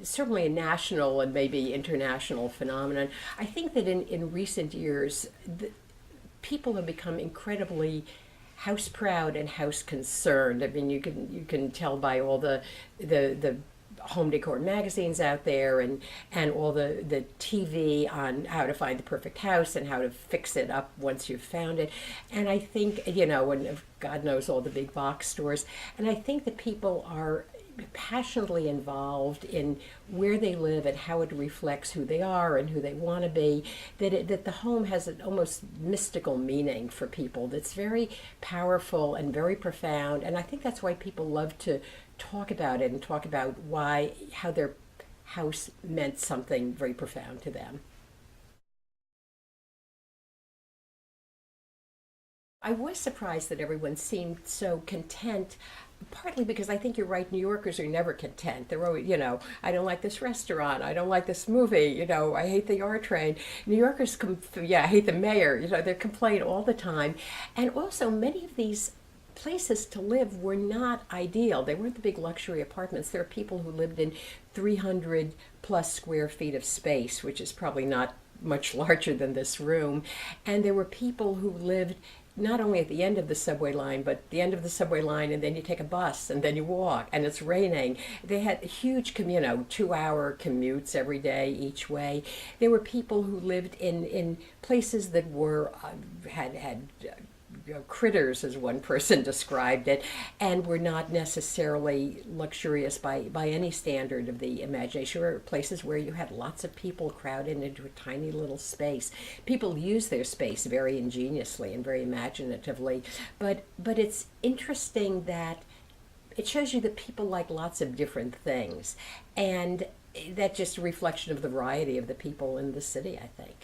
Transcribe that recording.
certainly a national and maybe international phenomenon. I think that in recent years, people have become incredibly house proud and house concerned. I mean, you can tell by all the home decor magazines out there, and all the TV on how to find the perfect house and how to fix it up once you've found it. And I think, and God knows all the big box stores. And I think that people are passionately involved in where they live and how it reflects who they are and who they want to be, that the home has an almost mystical meaning for people that's very powerful and very profound. And I think that's why people love to talk about it and talk about how their house meant something very profound to them. I was surprised that everyone seemed so content, partly because I think you're right, New Yorkers are never content. They're always, I don't like this restaurant, I don't like this movie, I hate the R train. New Yorkers, I hate the mayor, they complain all the time. And also, many of these places to live were not ideal. They weren't the big luxury apartments. There are people who lived in 300 plus square feet of space, which is probably not much larger than this room. And there were people who lived not only at the end of the subway line, but the end of the subway line, and then you take a bus, and then you walk, and it's raining. They had huge, 2-hour commutes every day each way. There were people who lived in places that were had critters, as one person described it, and were not necessarily luxurious by any standard of the imagination. There were places where you had lots of people crowded into a tiny little space. People use their space very ingeniously and very imaginatively, but it's interesting that it shows you that people like lots of different things, and that's just a reflection of the variety of the people in the city, I think.